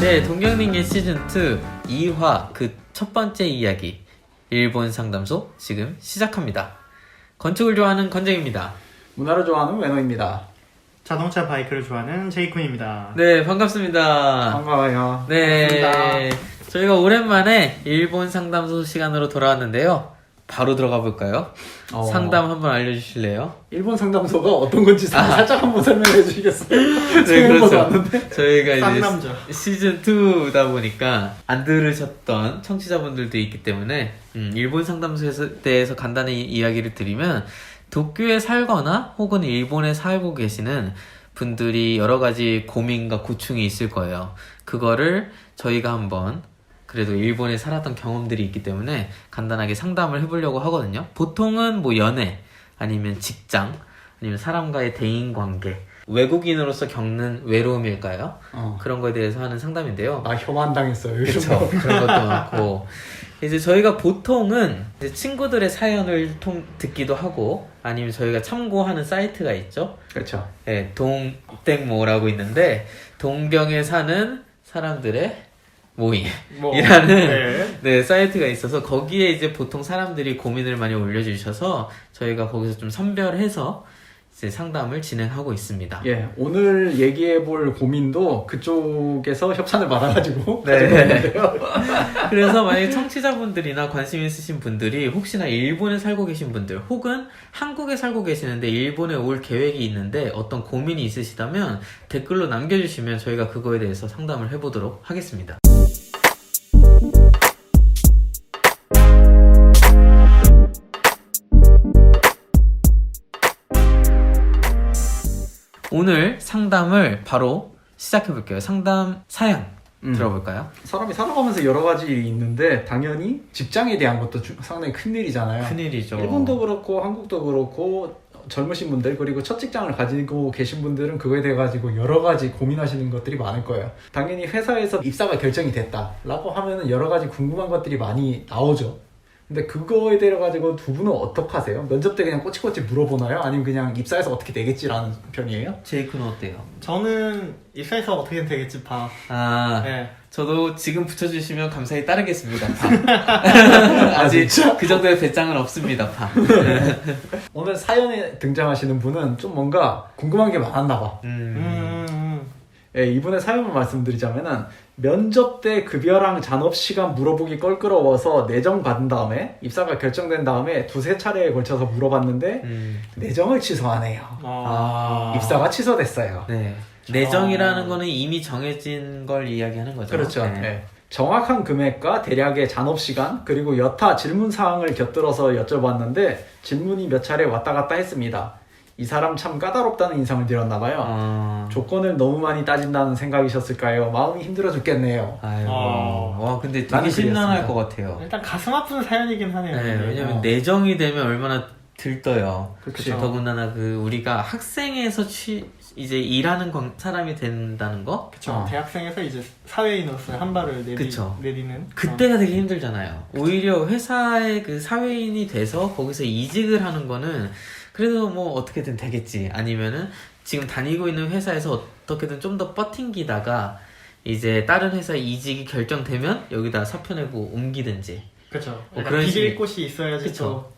네, 동경링의 시즌2 2화 그 첫 번째 이야기 일본 상담소 지금 시작합니다. 건축을 좋아하는 건쟁입니다. 문화를 좋아하는 외노입니다. 자동차 바이크를 좋아하는 제이쿤입니다. 네, 반갑습니다. 반가워요. 네, 반갑습니다. 저희가 오랜만에 일본 상담소 시간으로 돌아왔는데요. 바로 들어가 볼까요? 상담 한번 알려주실래요? 일본 상담소가 어떤 건지 살짝 한번 설명해 주시겠어요? 네, 그렇죠. 왔는데. 저희가 쌍남자. 이제 시즌2다 보니까 안 들으셨던 청취자분들도 있기 때문에 일본 상담소에 대해서 간단히 이야기를 드리면 도쿄에 살거나 혹은 일본에 살고 계시는 분들이 여러 가지 고민과 고충이 있을 거예요. 그거를 저희가 한번 그래도 일본에 살았던 경험들이 있기 때문에 간단하게 상담을 해보려고 하거든요. 보통은 뭐 연애, 아니면 직장, 아니면 사람과의 대인관계, 외국인으로서 겪는 외로움일까요? 그런 거에 대해서 하는 상담인데요. 나 혐한당했어요. 그렇죠. 그런 것도 많고 이제 저희가 보통은 이제 친구들의 사연을 듣기도 하고 아니면 저희가 참고하는 사이트가 있죠. 그렇죠. 네, 동땡모라고 있는데 동경에 사는 사람들의 모임이라는 네, 사이트가 있어서 거기에 이제 보통 사람들이 고민을 많이 올려주셔서 저희가 거기서 좀 선별해서 이제 상담을 진행하고 있습니다. 예, 오늘 얘기해볼 고민도 그쪽에서 협찬을 받아가지고 네. 가져왔는데요. 그래서 만약에 청취자분들이나 관심 있으신 분들이 혹시나 일본에 살고 계신 분들 혹은 한국에 살고 계시는데 일본에 올 계획이 있는데 어떤 고민이 있으시다면 댓글로 남겨주시면 저희가 그거에 대해서 상담을 해보도록 하겠습니다. 오늘 상담을 바로 시작해볼게요. 상담 사연 들어볼까요? 사람이 살아가면서 여러 가지 일이 있는데 당연히 직장에 대한 것도 상당히 큰일이잖아요. 큰일이죠. 일본도 그렇고 한국도 그렇고 젊으신 분들 그리고 첫 직장을 가지고 계신 분들은 그거에 대해 가지고 여러 가지 고민하시는 것들이 많을 거예요. 당연히 회사에서 입사가 결정이 됐다라고 하면은 여러 가지 궁금한 것들이 많이 나오죠. 근데 그거에 대해 가지고 두 분은 어떻게 하세요? 면접 때 그냥 꼬치꼬치 물어보나요? 아니면 그냥 입사해서 어떻게 되겠지라는 편이에요? 제이크는 어때요? 저는 입사해서 어떻게든 되겠지 봐. 네. 저도 지금 붙여주시면 감사히 따르겠습니다. 아직 진짜? 그 정도의 배짱은 없습니다. 오늘 사연에 등장하시는 분은 좀 뭔가 궁금한 게 많았나 봐. 예, 이분의 사연을 말씀드리자면은 면접 때 급여랑 잔업시간 물어보기 껄끄러워서 내정 받은 다음에 입사가 결정된 다음에 두세 차례에 걸쳐서 물어봤는데 내정을 취소하네요. 입사가 취소됐어요. 네. 내정이라는 거는 이미 정해진 걸 이야기하는 거죠. 그렇죠. 네. 정확한 금액과 대략의 잔업시간 그리고 여타 질문사항을 곁들여서 여쭤봤는데 질문이 몇 차례 왔다 갔다 했습니다. 이 사람 참 까다롭다는 인상을 들었나봐요. 조건을 너무 많이 따진다는 생각이셨을까요? 마음이 힘들어 죽겠네요. 아이고. 와, 근데 되게 나는 심란할 그랬습니다. 것 같아요. 일단 가슴 아픈 사연이긴 하네요. 네, 왜냐면 내정이 되면 얼마나 들떠요. 그치. 더군다나 우리가 학생에서 이제 일하는 사람이 된다는 거? 그쵸. 대학생에서 이제 사회인으로서 한 발을 내디는. 그때가 되게 힘들잖아요. 오히려 회사의 그 사회인이 돼서 거기서 이직을 하는 거는 그래도 뭐 어떻게든 되겠지. 아니면은 지금 다니고 있는 회사에서 어떻게든 좀 더 버팅기다가 이제 다른 회사에 이직이 결정되면 여기다 사표 내고 옮기든지. 그쵸. 그런 비빌 곳이 있어야지. 그쵸.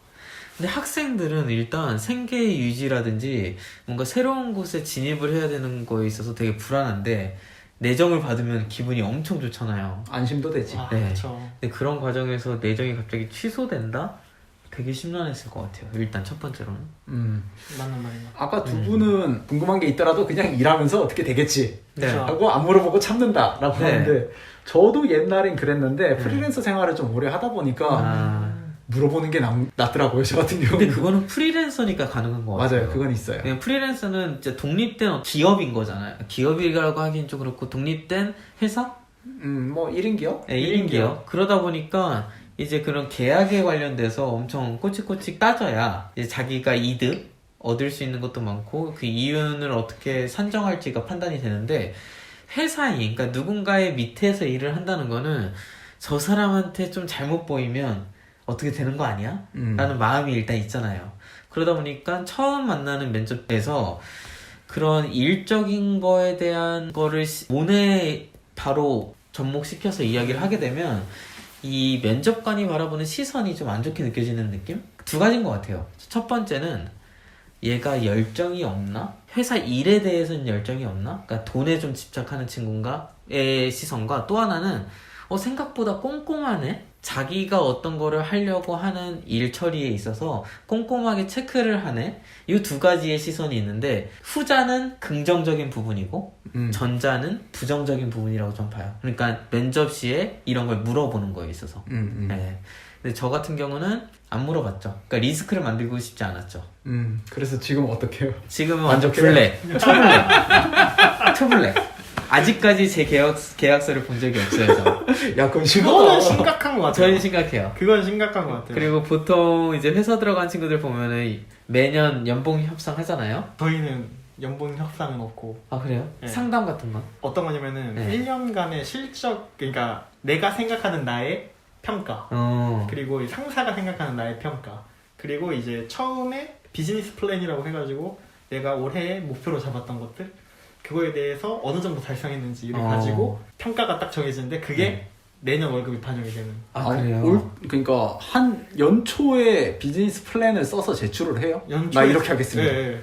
근데 학생들은 일단 생계 유지라든지 뭔가 새로운 곳에 진입을 해야 되는 거에 있어서 되게 불안한데 내정을 받으면 기분이 엄청 좋잖아요. 안심도 되지. 네. 그쵸. 근데 그런 과정에서 내정이 갑자기 취소된다? 되게 심란했을 것 같아요. 일단 첫 번째로는. 맞는 말입니다. 아까 두 분은 궁금한 게 있더라도 그냥 일하면서 어떻게 되겠지 네. 하고 안 물어보고 참는다 라고 네. 하는데 저도 옛날엔 그랬는데 프리랜서 생활을 좀 오래 하다 보니까 물어보는 게 낫더라고요. 저 같은 경우는. 근데 그거는 프리랜서니까 가능한 것 같아요. 맞아요. 그건 있어요. 그냥 프리랜서는 진짜 독립된 기업인 거잖아요. 기업이라고 하긴 좀 그렇고 독립된 회사? 뭐 1인 기업? 네, 1인 기업. 그러다 보니까 이제 그런 계약에 관련돼서 엄청 꼬치꼬치 따져야 이제 자기가 이득 얻을 수 있는 것도 많고 그 이윤을 어떻게 산정할지가 판단이 되는데 회사인, 그러니까 누군가의 밑에서 일을 한다는 거는 저 사람한테 좀 잘못 보이면 어떻게 되는 거 아니야? 라는 마음이 일단 있잖아요. 그러다 보니까 처음 만나는 면접에서 그런 일적인 거에 대한 거를 오늘 바로 접목시켜서 이야기를 하게 되면 이 면접관이 바라보는 시선이 좀 안 좋게 느껴지는 느낌? 두 가지인 것 같아요. 첫 번째는 얘가 열정이 없나? 회사 일에 대해서는 열정이 없나? 그러니까 돈에 좀 집착하는 친구인가의 시선과 또 하나는 생각보다 꼼꼼하네? 자기가 어떤 거를 하려고 하는 일 처리에 있어서 꼼꼼하게 체크를 하네? 이 두 가지의 시선이 있는데 후자는 긍정적인 부분이고 전자는 부정적인 부분이라고 좀 봐요. 그러니까 면접 시에 이런 걸 물어보는 거에 있어서. 네. 근데 저 같은 경우는 안 물어봤죠. 그러니까 리스크를 만들고 싶지 않았죠. 그래서 지금 어떻게 해요? 지금은 완전 블랙, 초블랙. 아직까지 제 계약서를 본 적이 없어요. 저. 야, 그건 그거는 심각한 것 같아요. 저희는 심각해요. 그건 심각한 것 같아요. 그리고 보통 이제 회사 들어간 친구들 보면은 매년 연봉 협상 하잖아요. 저희는 연봉 협상은 없고. 아 그래요? 네. 상담 같은 건? 어떤 거냐면은 네. 1년간의 실적, 그러니까 내가 생각하는 나의 평가, 그리고 이 상사가 생각하는 나의 평가, 그리고 이제 처음에 비즈니스 플랜이라고 해가지고 내가 올해 목표로 잡았던 것들, 그거에 대해서 어느 정도 달성했는지를 가지고 평가가 딱 정해지는데 그게 내년 월급이 반영이 되는. 아 그래요? 그러니까 한 연초에 비즈니스 플랜을 써서 제출을 해요? 나 이렇게 하겠습니다. 네.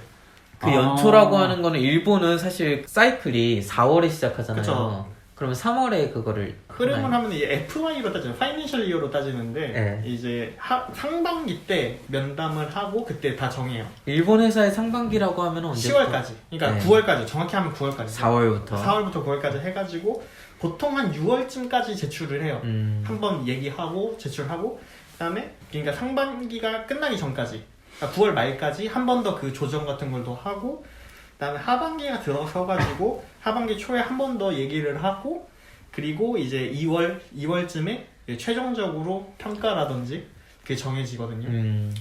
그 연초라고 하는 거는 일본은 사실 사이클이 4월에 시작하잖아요. 그쵸. 그러면 3월에 그거를 흐름을 하면 이제 FY로 따지면 파이낸셜 이어로 따지는데 네. 이제 상반기 때 면담을 하고 그때 다 정해요. 일본 회사의 상반기라고 하면 언제? 10월까지. 그러니까 네. 9월까지. 정확히 하면 9월까지. 4월부터. 4월부터 9월까지 해가지고 보통 한 6월쯤까지 제출을 해요. 한번 얘기하고 제출하고 그다음에 그러니까 상반기가 끝나기 전까지. 그러니까 9월 말까지 한 번 더 그 조정 같은 걸 더 하고 그다음에 하반기가 들어서가지고 하반기 초에 한 번 더 얘기를 하고 그리고 이제 2월쯤에 최종적으로 평가라든지 그게 정해지거든요.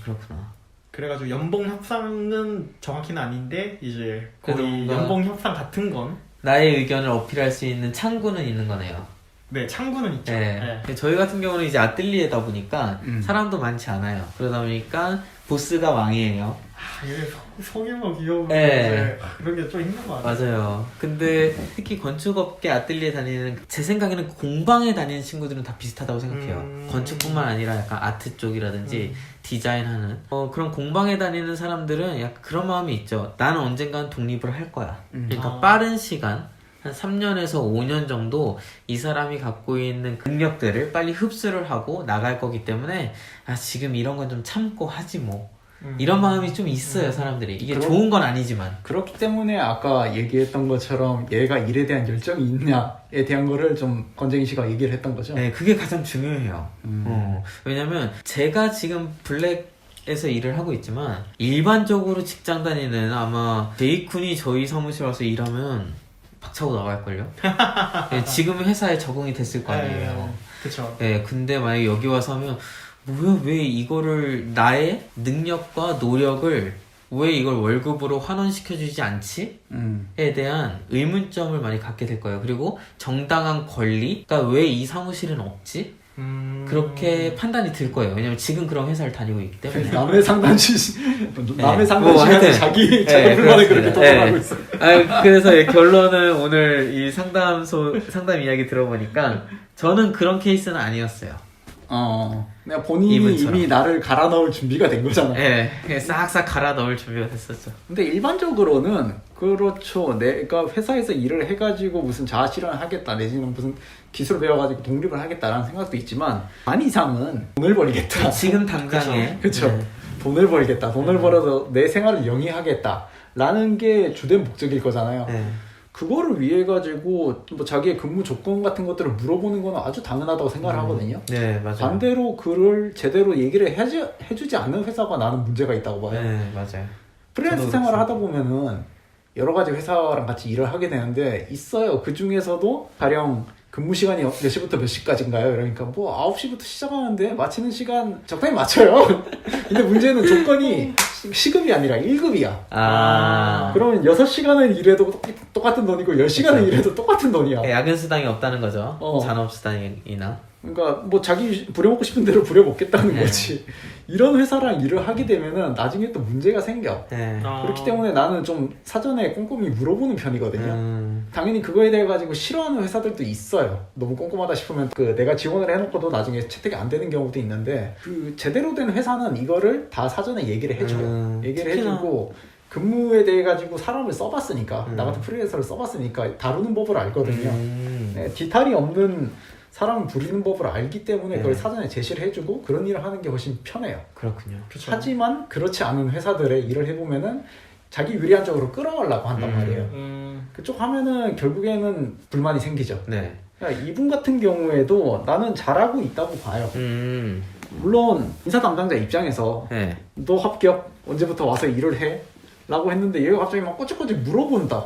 그렇구나. 그래가지고 연봉 협상은 정확히는 아닌데 이제 거의 뭔가 연봉 협상 같은 건 나의 의견을 어필할 수 있는 창구는 있는 거네요. 네, 창구는 있죠. 네. 네. 저희 같은 경우는 이제 아뜰리에다 보니까 사람도 많지 않아요. 그러다 보니까 보스가 왕이에요. 이게 소규모 기업은 네. 그런 게 좀 힘든 것 같아요. 맞아요. 근데 특히 건축업계 아뜰리에 다니는 제 생각에는 공방에 다니는 친구들은 다 비슷하다고 생각해요. 건축뿐만 아니라 약간 아트 쪽이라든지 디자인하는 그런 공방에 다니는 사람들은 약간 그런 마음이 있죠. 나는 언젠간 독립을 할 거야. 그러니까 빠른 시간 한 3년에서 5년 정도 이 사람이 갖고 있는 능력들을 빨리 흡수를 하고 나갈 거기 때문에 지금 이런 건 좀 참고 하지 뭐. 이런 마음이 좀 있어요, 사람들이. 이게 좋은 건 아니지만. 그렇기 때문에 아까 얘기했던 것처럼 얘가 일에 대한 열정이 있냐에 대한 거를 좀 건쟁이 씨가 얘기를 했던 거죠. 네, 그게 가장 중요해요. 왜냐면 제가 지금 블랙에서 일을 하고 있지만 일반적으로 직장 다니는 아마 제이쿤이 저희 사무실 와서 일하면 박차고 나갈걸요? 네, 지금 회사에 적응이 됐을 거 아니에요. 그쵸. 네, 근데 만약에 여기 와서 하면 뭐야, 왜 이거를 나의 능력과 노력을 왜 이걸 월급으로 환원시켜주지 않지? 에 대한 의문점을 많이 갖게 될 거예요. 그리고 정당한 권리? 그러니까 왜 이 사무실은 없지? 그렇게 판단이 들 거예요. 왜냐면 지금 그런 회사를 다니고 있기 때문에. 남의 상담 남의 상담 뭐 시간에 하여튼, 자기 네, 불만을 그렇게 그렇습니다. 토론하고 네. 있어. 그래서 결론은 오늘 이 상담 이야기 들어보니까 저는 그런 케이스는 아니었어요. 내가 본인이 이분처럼. 이미 나를 갈아 넣을 준비가 된 거잖아. 네, 싹싹 갈아 넣을 준비가 됐었죠. 근데 일반적으로는 그렇죠. 내가 회사에서 일을 해가지고 무슨 자아실현을 하겠다 내지는 무슨 기술을 배워가지고 독립을 하겠다라는 생각도 있지만 반 이상은 돈을 벌겠다. 지금 당장에. 그렇죠. 네. 돈을 벌겠다. 돈을 벌어서 내 생활을 영위하겠다라는 게 주된 목적일 거잖아요. 네. 그거를 위해 가지고 뭐 자기의 근무 조건 같은 것들을 물어보는 거는 아주 당연하다고 생각을 하거든요. 네, 맞아요. 반대로 그를 제대로 얘기를 해주지 않는 회사가 나는 문제가 있다고 봐요. 네, 맞아요. 프리랜서 저도 생활을 그렇습니다. 하다 보면은 여러 가지 회사랑 같이 일을 하게 되는데 있어요. 그 중에서도 가령 근무 시간이 몇 시부터 몇 시까지인가요? 그러니까 뭐 9시부터 시작하는데 마치는 시간 적당히 맞춰요. 근데 문제는 조건이 시급이 아니라 1급이야. 그러면 6시간을 일해도 똑같은 돈이고 10시간을 일해도 똑같은 돈이야. 야근 수당이 없다는 거죠. 어. 잔업 수당이나. 그러니까 뭐 자기 부려먹고 싶은 대로 부려먹겠다는 거지. 이런 회사랑 일을 하게 되면은 나중에 또 문제가 생겨. 그렇기 때문에 나는 좀 사전에 꼼꼼히 물어보는 편이거든요. 당연히 그거에 대해 가지고 싫어하는 회사들도 있어요. 너무 꼼꼼하다 싶으면 그 내가 지원을 해놓고도 나중에 채택이 안 되는 경우도 있는데 그 제대로 된 회사는 이거를 다 사전에 얘기를 해줘요. 얘기를 해주고 근무에 대해 가지고 사람을 써봤으니까 나 같은 프리랜서를 써봤으니까 다루는 법을 알거든요. 네, 뒤탈이 없는 사람을 부리는 법을 알기 때문에 그걸 사전에 제시를 해주고 그런 일을 하는 게 훨씬 편해요. 그렇군요. 그쵸. 하지만 그렇지 않은 회사들의 일을 해보면은 자기 유리한 쪽으로 끌어가려고 한단 말이에요. 그쪽 하면은 결국에는 불만이 생기죠. 네. 그러니까 이분 같은 경우에도 나는 잘하고 있다고 봐요. 물론 인사 담당자 입장에서 네. 너 합격 언제부터 와서 일을 해? 라고 했는데 얘가 갑자기 막 꼬치꼬치 물어본다.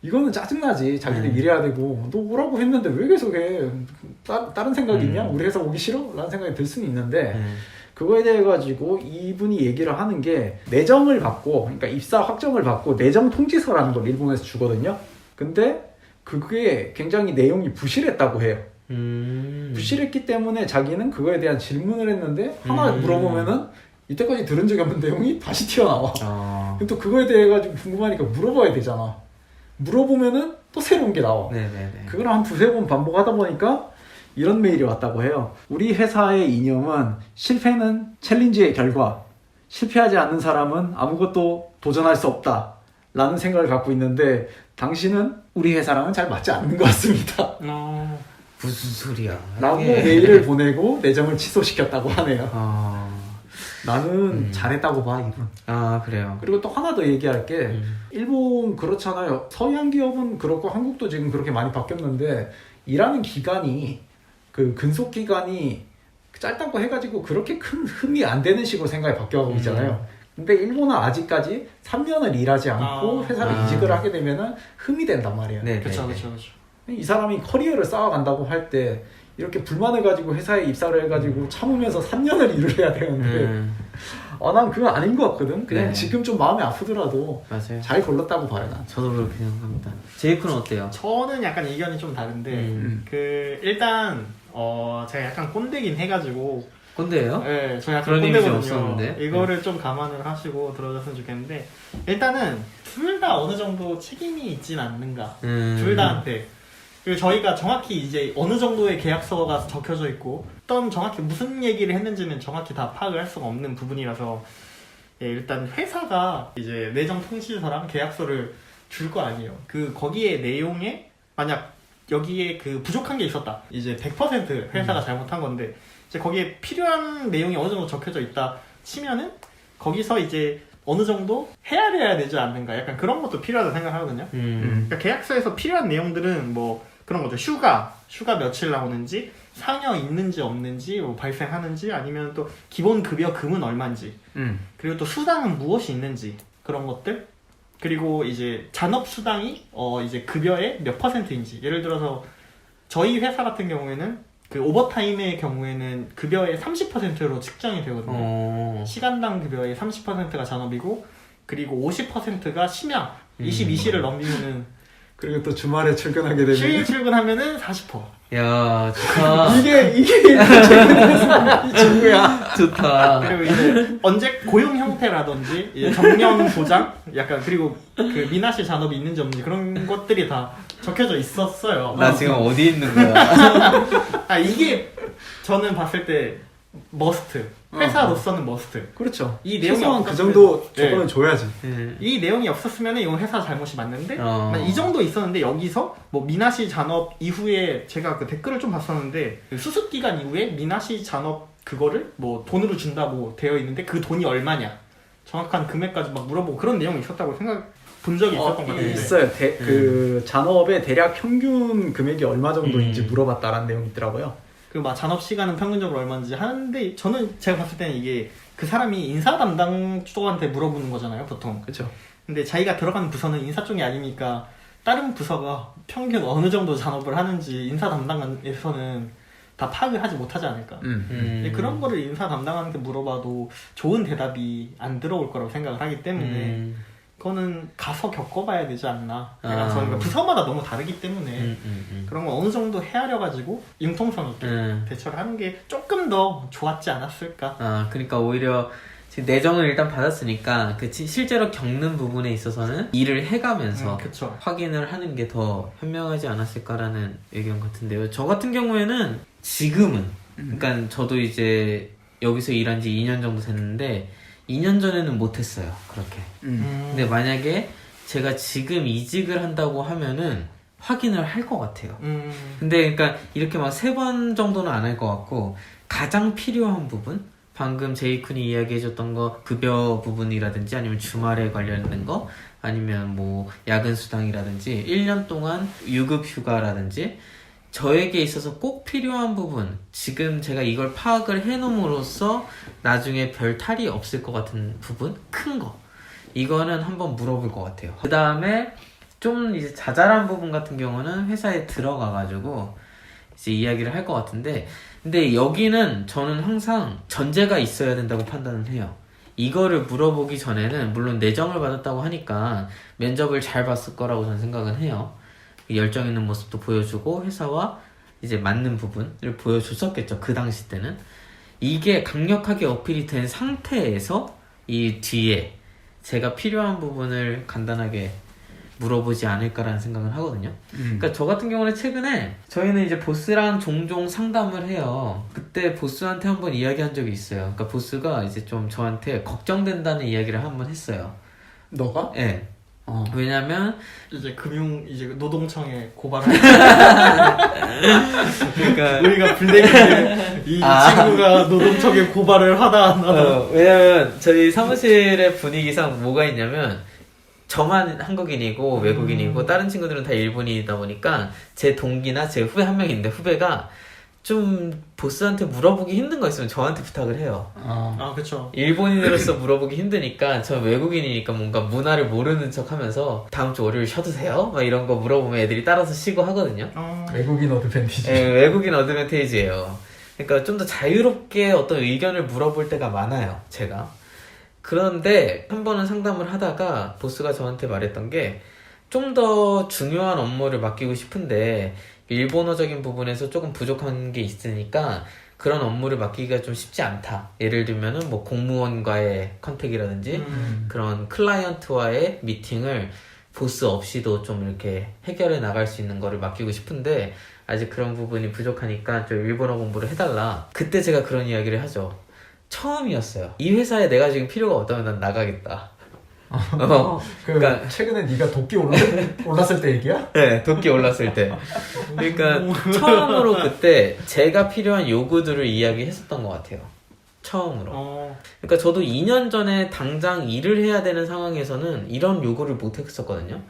이거는 짜증나지. 자기들 일해야 되고 너 오라고 했는데 왜 계속 해? 다른 생각이 있냐? 우리 회사 오기 싫어? 라는 생각이 들 수는 있는데 그거에 대해 가지고 이분이 얘기를 하는 게 내정을 받고 그러니까 입사 확정을 받고 내정 통지서라는 걸 일본에서 주거든요. 근데 그게 굉장히 내용이 부실했다고 해요. 부실했기 때문에 자기는 그거에 대한 질문을 했는데 하나 물어보면은 이때까지 들은 적이 없는 내용이 다시 튀어나와. 그럼 또 그거에 대해 가지고 궁금하니까 물어봐야 되잖아. 물어보면은 또 새로운 게 나와. 네네네. 그걸 한 두세 번 반복하다 보니까 이런 메일이 왔다고 해요. 우리 회사의 이념은 실패는 챌린지의 결과, 실패하지 않는 사람은 아무것도 도전할 수 없다 라는 생각을 갖고 있는데 당신은 우리 회사랑은 잘 맞지 않는 것 같습니다. 무슨 소리야. 라고 메일을 보내고 내정을 취소시켰다고 하네요. 나는 잘했다고 봐 이분. 그래요. 그리고 또 하나 더 얘기할 게 일본 그렇잖아요. 서양 기업은 그렇고 한국도 지금 그렇게 많이 바뀌었는데 일하는 기간이 그 근속 기간이 짧다고 해가지고 그렇게 큰 흠이 안 되는 식으로 생각이 바뀌어가고 있잖아요. 근데 일본은 아직까지 3년을 일하지 않고 회사를 이직을 하게 되면은 흠이 된단 말이에요. 네, 그렇죠. 이 사람이 커리어를 쌓아간다고 할 때 이렇게 불만을 가지고 회사에 입사를 해가지고 참으면서 3년을 일을 해야 되는데 난 그건 아닌 것 같거든. 그냥 네. 지금 좀 마음이 아프더라도 맞아요. 잘 골랐다고 봐요 난. 저도 그렇게 생각합니다. 제이크는 어때요? 저는 약간 의견이 좀 다른데 그 일단 제가 약간 꼰대긴 해가지고 꼰대예요? 네, 저 약간 그런 이미지 꼰대거든요. 없었는데. 이거를 좀 감안을 하시고 들어줬으면 좋겠는데 일단은 둘 다 어느 정도 책임이 있진 않는가. 둘 다한테. 그리고 저희가 정확히 이제 어느 정도의 계약서가 적혀져 있고 어떤 정확히 무슨 얘기를 했는지는 정확히 다 파악을 할 수가 없는 부분이라서 일단 회사가 이제 내정 통지서랑 계약서를 줄 거 아니에요. 그 거기에 내용에 만약 여기에 그 부족한 게 있었다. 이제 100% 회사가 잘못한 건데 이제 거기에 필요한 내용이 어느 정도 적혀져 있다 치면은 거기서 이제 어느 정도 헤아려야 되지 않는가. 약간 그런 것도 필요하다고 생각하거든요. 그러니까 계약서에서 필요한 내용들은 뭐 그런 거죠. 휴가 며칠 나오는지, 상여 있는지 없는지, 뭐 발생하는지, 아니면 또 기본 급여 금은 얼마인지, 그리고 또 수당은 무엇이 있는지 그런 것들. 그리고 이제 잔업 수당이 이제 급여의 몇 %인지. 예를 들어서 저희 회사 같은 경우에는 그 오버타임의 경우에는 급여의 30%로 측정이 되거든요. 시간당 급여의 30%가 잔업이고, 그리고 50%가 심야. 22시를 넘기면은 그리고 또 주말에 출근하게 되면 휴일 출근하면은 40%. 야, 좋다. 이게 최근에 이 친구야. 좋다. 그리고 이제 언제 고용 형태라든지 이제 정년 보장, 약간 그리고 그 미나시 잔업이 있는지 없는지 그런 것들이 다 적혀져 있었어요. 나 지금 어디 있는 거야? 이게 저는 봤을 때 머스트. 회사로서는 머스트. 그렇죠. 이 내용이 최소한 그 없었으면- 정도 네. 조건은 줘야지. 이 내용이 없었으면 이건 회사 잘못이 맞는데 이 정도 있었는데 여기서 뭐 미나시 잔업 이후에 제가 그 댓글을 좀 봤었는데 그 수습 기간 이후에 미나시 잔업 그거를 뭐 돈으로 준다고 되어 있는데 그 돈이 얼마냐 정확한 금액까지 막 물어보고 그런 내용이 있었다고 본 적이 있었던 것 같은데 있어요. 그 잔업의 대략 평균 금액이 얼마 정도인지 물어봤다라는 내용이 있더라고요. 그 막 잔업 시간은 평균적으로 얼마인지 하는데 저는 제가 봤을 때는 이게 그 사람이 인사 담당 쪽한테 물어보는 거잖아요 보통. 그렇죠. 근데 자기가 들어가는 부서는 인사 쪽이 아니니까 다른 부서가 평균 어느 정도 잔업을 하는지 인사 담당에서는 다 파악을 하지 못하지 않을까. 근데 그런 거를 인사 담당한테 물어봐도 좋은 대답이 안 들어올 거라고 생각을 하기 때문에 그거는 가서 겪어봐야 되지 않나. 그러니까 아. 저희가 부서마다 너무 다르기 때문에 그런 거 어느 정도 헤아려가지고 융통성 있게 대처를 하는 게 조금 더 좋았지 않았을까. 아, 그러니까 오히려 지금 내정을 일단 받았으니까 실제로 겪는 부분에 있어서는 일을 해가면서 그쵸. 확인을 하는 게 더 현명하지 않았을까라는 의견 같은데요. 저 같은 경우에는 지금은 그러니까 저도 이제 여기서 일한 지 2년 정도 됐는데 2년 전에는 못했어요. 그렇게. 근데 만약에 제가 지금 이직을 한다고 하면은 확인을 할 것 같아요. 근데 그러니까 이렇게 막 3번 정도는 안 할 것 같고 가장 필요한 부분? 방금 제이쿤이 이야기해줬던 거 급여 부분이라든지 아니면 주말에 관련된 거 아니면 뭐 야근 수당이라든지 1년 동안 유급 휴가라든지 저에게 있어서 꼭 필요한 부분, 지금 제가 이걸 파악을 해놓음으로써 나중에 별 탈이 없을 것 같은 부분, 큰 거, 이거는 한번 물어볼 것 같아요. 그 다음에 좀 이제 자잘한 부분 같은 경우는 회사에 들어가가지고 이제 이야기를 할 것 같은데, 근데 여기는 저는 항상 전제가 있어야 된다고 판단을 해요. 이거를 물어보기 전에는 물론 내정을 받았다고 하니까 면접을 잘 봤을 거라고 저는 생각은 해요. 열정 있는 모습도 보여주고 회사와 이제 맞는 부분을 보여줬었겠죠. 그 당시 때는. 이게 강력하게 어필이 된 상태에서 이 뒤에 제가 필요한 부분을 간단하게 물어보지 않을까라는 생각을 하거든요. 그러니까 저 같은 경우는 최근에 저희는 이제 보스랑 종종 상담을 해요. 그때 보스한테 한번 이야기한 적이 있어요. 그러니까 보스가 이제 좀 저한테 걱정된다는 이야기를 한번 했어요. 너가? 네. 왜냐면 이제 노동청에 고발을 그러니까 우리가 블랙인데 이 친구가 노동청에 고발을 하다 안 하다. 왜냐면 저희 사무실의 분위기상 뭐가 있냐면 저만 한국인이고 외국인이고 다른 친구들은 다 일본인이다 보니까 제 동기나 제 후배 한 명이 있는데 후배가 좀 보스한테 물어보기 힘든 거 있으면 저한테 부탁을 해요. 그쵸. 일본인으로서 물어보기 힘드니까 저 외국인이니까 뭔가 문화를 모르는 척 하면서 다음 주 월요일 쉬어도 돼요? 막 이런 거 물어보면 애들이 따라서 쉬고 하거든요. 외국인 어드밴티지. 네, 외국인 어드밴테이지예요. 그러니까 좀 더 자유롭게 어떤 의견을 물어볼 때가 많아요, 제가. 그런데 한 번은 상담을 하다가 보스가 저한테 말했던 게 좀 더 중요한 업무를 맡기고 싶은데 일본어적인 부분에서 조금 부족한 게 있으니까 그런 업무를 맡기기가 좀 쉽지 않다. 예를 들면은 뭐 공무원과의 컨택이라든지 그런 클라이언트와의 미팅을 보스 없이도 좀 이렇게 해결해 나갈 수 있는 거를 맡기고 싶은데 아직 그런 부분이 부족하니까 좀 일본어 공부를 해달라. 그때 제가 그런 이야기를 하죠. 처음이었어요. 이 회사에 내가 지금 필요가 없다면 난 나가겠다. 그러니까 최근에 네가 도끼 올랐을 때 얘기야? 네, 도끼 올랐을 때. 그러니까 처음으로 그때 제가 필요한 요구들을 이야기했었던 것 같아요. 처음으로. 그러니까 저도 2년 전에 당장 일을 해야 되는 상황에서는 이런 요구를 못 했었거든요.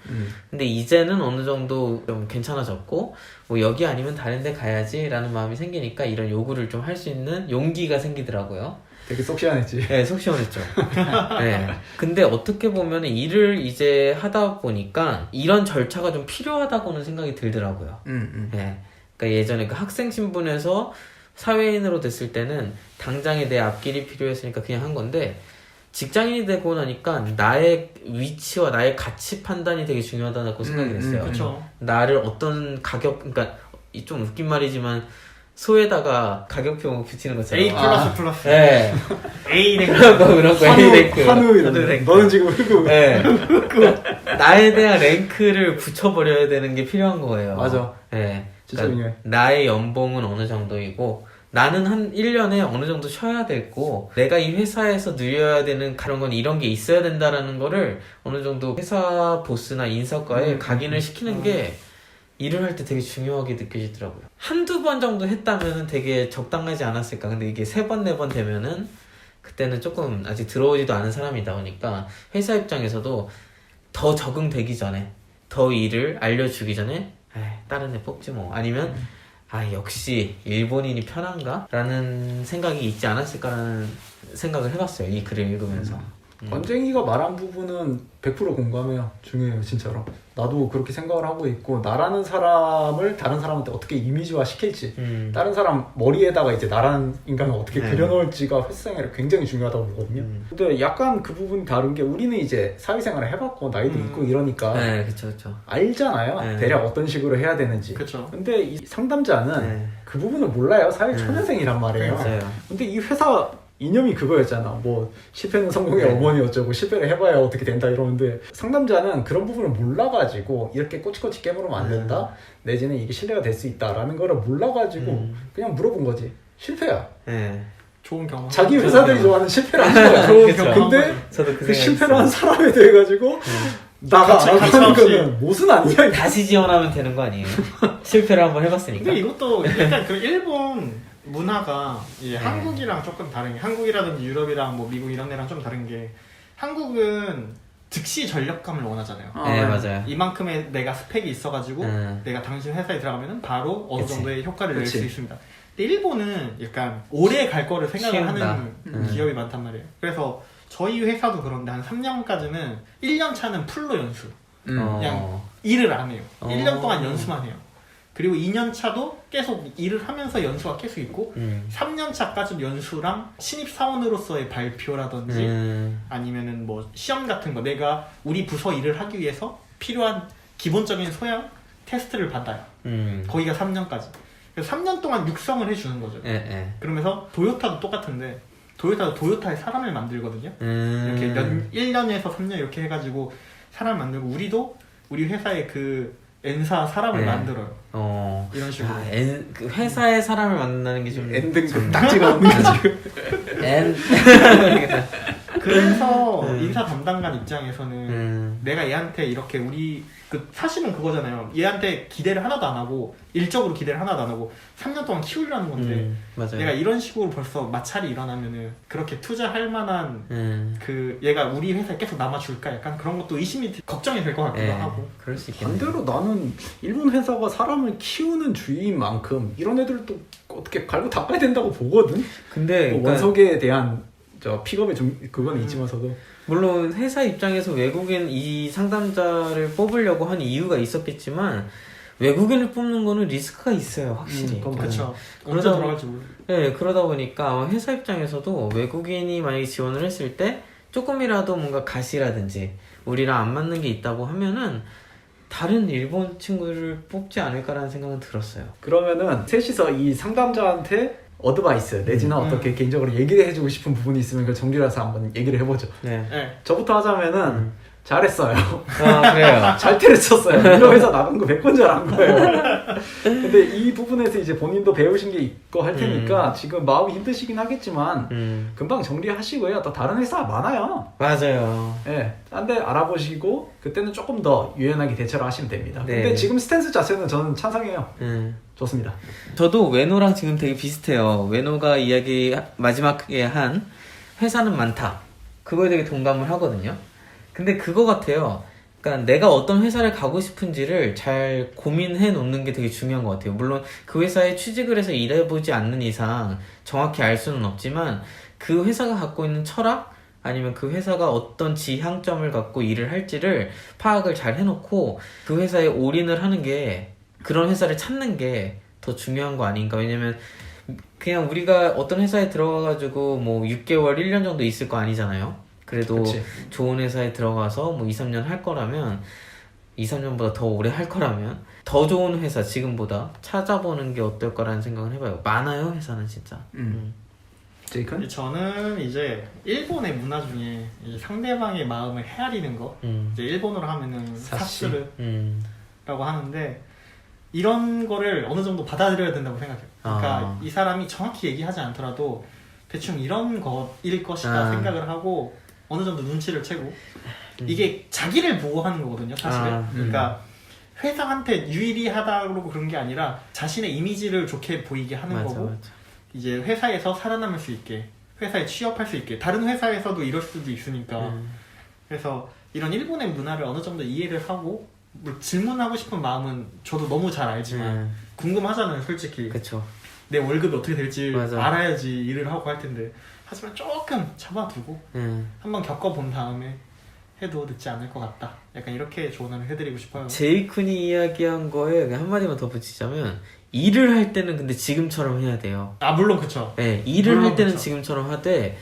근데 이제는 어느 정도 좀 괜찮아졌고 뭐 여기 아니면 다른 데 가야지 라는 마음이 생기니까 이런 요구를 좀 할 수 있는 용기가 생기더라고요. 되게 속 시원했지. 네, 속 시원했죠. 네. 근데 어떻게 보면 일을 이제 하다 보니까 이런 절차가 좀 필요하다고는 생각이 들더라고요. 네. 그러니까 예전에 그 학생 신분에서 사회인으로 됐을 때는 당장에 내 앞길이 필요했으니까 그냥 한 건데 직장인이 되고 나니까 나의 위치와 나의 가치 판단이 되게 중요하다고 생각이 됐어요. 그쵸. 나를 어떤 가격, 그러니까 좀 웃긴 말이지만 소에다가 가격표 붙이는 것처럼 A 플러스 네. A 랭크 그런 거 A 랭크 한우 이런 랭크. 너는 지금 흑우. 네. 나에 대한 랭크를 붙여버려야 되는 게 필요한 거예요. 맞아. 네. 진짜 중요해. 나의 연봉은 어느 정도이고 나는 한 1년에 어느 정도 쉬어야 되고 내가 이 회사에서 누려야 되는 그런 건 이런 게 있어야 된다라는 거를 어느 정도 회사 보스나 인사과에 각인을 시키는 게 일을 할 때 되게 중요하게 느껴지더라고요. 한두 번 정도 했다면 되게 적당하지 않았을까. 근데 이게 3번, 4번 되면은 그때는 조금 아직 들어오지도 않은 사람이다 보니까 회사 입장에서도 더 적응되기 전에 더 일을 알려주기 전에 다른 애 뽑지 뭐. 아니면 역시 일본인이 편한가? 라는 생각이 있지 않았을까라는 생각을 해봤어요. 이 글을 읽으면서. 건쟁이가 말한 부분은 100% 공감해요. 중요해요, 진짜로. 나도 그렇게 생각을 하고 있고, 나라는 사람을 다른 사람한테 어떻게 이미지화 시킬지, 다른 사람 머리에다가 이제 나라는 인간을 어떻게 그려놓을지가 회사생활에 굉장히 중요하다고 보거든요. 근데 약간 그 부분이 다른 게, 우리는 이제 사회생활을 해봤고 나이도 있고 이러니까 네, 그쵸. 알잖아요. 네. 대략 어떤 식으로 해야 되는지. 그쵸. 근데 이 상담자는 네. 그 부분을 몰라요. 사회 초년생이란 말이에요. 맞아요. 근데 이 회사 이념이 그거였잖아. 뭐 실패는 성공의 어머니 어쩌고, 실패를 해봐야 어떻게 된다 이러는데, 상담자는 그런 부분을 몰라가지고 이렇게 꼬치꼬치 깨물으면 안 된다, 내지는 이게 신뢰가 될 수 있다라는 거를 몰라가지고 그냥 물어본 거지. 실패야. 네. 좋은 경험. 자기 회사들이 좋아하는 실패를 한 거야. 좋은 그쵸. 경험. 근데 저도 그 생각 실패를 한 사람에 대해 가지고 나가 같이 안 하는 없이. 거는 못은 아니야. 다시 지원하면 되는 거 아니에요? 실패를 한번 해봤으니까. 근데 이것도 약간 그 일본 문화가 이제 한국이랑 조금 다른 게, 한국이라든지 유럽이랑 뭐 미국 이런 데랑 좀 다른 게, 한국은 즉시 전력감을 원하잖아요. 네, 맞아요. 이만큼의 내가 스펙이 있어가지고 내가 당신 회사에 들어가면 바로 어느 그치. 정도의 효과를 낼 그치. 수 있습니다. 근데 일본은 약간 오래 갈 거를 생각을 키운다. 하는 기업이 많단 말이에요. 그래서 저희 회사도 그런데 한 3년까지는 1년 차는 풀로 연수. 그냥 일을 안 해요. 1년 동안 연수만 해요. 그리고 2년 차도 계속 일을 하면서 연수가 계속 있고 3년 차까지 연수랑 신입사원으로서의 발표라든지 아니면은 뭐 시험 같은 거, 내가 우리 부서 일을 하기 위해서 필요한 기본적인 소양 테스트를 받아요. 거기가 3년까지. 그래서 3년 동안 육성을 해주는 거죠. 그러면서 도요타도 똑같은데, 도요타도 도요타의 사람을 만들거든요. 이렇게 1년에서 3년 이렇게 해가지고 사람을 만들고, 우리도 우리 회사의 그 N사 사람을 만들어요. 이런 식으로. 그 회사의 사람을 만나는 게 좀. N등급 딱 찍어놓는 거지. N. 그래서 인사 담당관 입장에서는 내가 얘한테 이렇게 사실은 그거잖아요. 얘한테 기대를 하나도 안 하고, 일적으로 기대를 하나도 안 하고 3년 동안 키우려는 건데, 맞아요. 내가 이런 식으로 벌써 마찰이 일어나면은 그렇게 투자할 만한 얘가 우리 회사에 계속 남아줄까, 약간 그런 것도 걱정이 될 것 같기도 하고. 그럴 수 있겠네요. 반대로 나는 일본 회사가 사람을 키우는 주의인 만큼 이런 애들도 어떻게 갈고 닦아야 된다고 보거든. 근데 뭐 원석에 대한 픽업의 좀 그건 있지만서도, 물론 회사 입장에서 외국인 이 상담자를 뽑으려고 한 이유가 있었겠지만, 외국인을 뽑는 거는 리스크가 있어요, 확실히. 그렇죠. 언제 그러다- 들어갈지 모르. 네, 그러다 보니까 회사 입장에서도 외국인이 만약에 지원을 했을 때 조금이라도 뭔가 가시라든지 우리랑 안 맞는 게 있다고 하면은 다른 일본 친구를 뽑지 않을까라는 생각은 들었어요. 그러면은 셋이서 이 상담자한테 어드바이스 내지는 어떻게 개인적으로 얘기를 해주고 싶은 부분이 있으면 그 정리라서 한번 얘기를 해보죠. 네. 네. 저부터 하자면은 잘했어요. 아, 그래요. 잘 때려쳤어요. 이런 회사 나간 거 100번 잘한 거예요. 근데 이 부분에서 이제 본인도 배우신 게 있고 할 테니까 지금 마음이 힘드시긴 하겠지만 금방 정리하시고요. 또 다른 회사 많아요. 맞아요. 예, 딴 데 알아보시고 그때는 조금 더 유연하게 대처를 하시면 됩니다. 네. 근데 지금 스탠스 자체는 저는 찬성해요. 좋습니다. 저도 외노랑 지금 되게 비슷해요. 외노가 마지막에 한 회사는 많다. 그거에 되게 동감을 하거든요. 근데 그거 같아요. 그러니까 내가 어떤 회사를 가고 싶은지를 잘 고민해 놓는 게 되게 중요한 것 같아요. 물론 그 회사에 취직을 해서 일해보지 않는 이상 정확히 알 수는 없지만, 그 회사가 갖고 있는 철학, 아니면 그 회사가 어떤 지향점을 갖고 일을 할지를 파악을 잘 해놓고 그 회사에 올인을 하는 게, 그런 회사를 찾는 게 더 중요한 거 아닌가. 왜냐면 그냥 우리가 어떤 회사에 들어가가지고 뭐 6개월, 1년 정도 있을 거 아니잖아요. 그래도 그치. 좋은 회사에 들어가서 뭐 2, 3년 할 거라면, 2, 3년보다 더 오래 할 거라면 더 좋은 회사 지금보다 찾아보는 게 어떨까라는 생각을 해봐요. 많아요, 회사는 진짜. 제이큰? 저는 이제 일본의 문화 중에 이 상대방의 마음을 헤아리는 거, 이제 일본어로 하면은 사스르라고 하는데, 이런 거를 어느 정도 받아들여야 된다고 생각해요. 그러니까 이 사람이 정확히 얘기하지 않더라도 대충 이런 거일 것이다 생각을 하고 어느 정도 눈치를 채고, 이게 자기를 보호하는 거거든요, 사실은. 그러니까 회사한테 유리하다고 그런 게 아니라 자신의 이미지를 좋게 보이게 하는 거고, 이제 회사에서 살아남을 수 있게, 회사에 취업할 수 있게, 다른 회사에서도 이럴 수도 있으니까. 그래서 이런 일본의 문화를 어느 정도 이해를 하고 뭐 질문하고 싶은 마음은 저도 너무 잘 알지만 궁금하잖아요, 솔직히. 그쵸. 내 월급이 어떻게 될지 맞아. 알아야지 일을 하고 할 텐데. 하지만 조금 잡아두고 한번 겪어본 다음에 해도 늦지 않을 것 같다. 약간 이렇게 조언을 해드리고 싶어요. 제이쿤이 이야기한 거에 그냥 한마디만 덧붙이자면 일을 할 때는 근데 지금처럼 해야 돼요. 아 물론 그쵸. 네, 일을 물론 할 때는 그쵸. 지금처럼 하되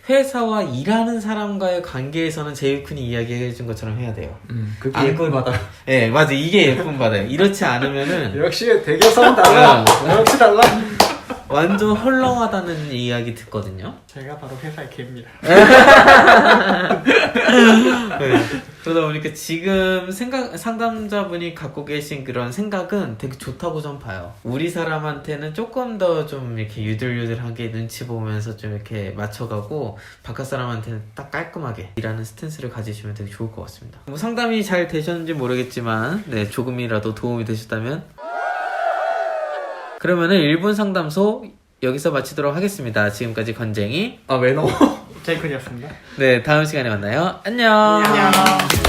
회사와 일하는 사람과의 관계에서는 제이쿤이 이야기해준 것처럼 해야 돼요. 그게 안 예쁨 받아요. 네, 맞아. 이게 예쁨 받아요. 이렇지 않으면은 역시 대기업사는 달라. 역시 달라. 완전 헐렁하다는 이야기 듣거든요. 제가 바로 회사의 개입니다. 네. 그러다 보니까 지금 상담자분이 갖고 계신 그런 생각은 되게 좋다고 좀 봐요. 우리 사람한테는 조금 더 좀 이렇게 유들유들하게 눈치 보면서 좀 이렇게 맞춰가고 바깥 사람한테는 딱 깔끔하게 일하는 스탠스를 가지시면 되게 좋을 것 같습니다. 뭐 상담이 잘 되셨는지 모르겠지만 네, 조금이라도 도움이 되셨다면 그러면은 1분 상담소 여기서 마치도록 하겠습니다. 지금까지 건쟁이 아, 왜 넣어? 제이콘이었습니다. 네, 다음 시간에 만나요. 안녕. 안녕.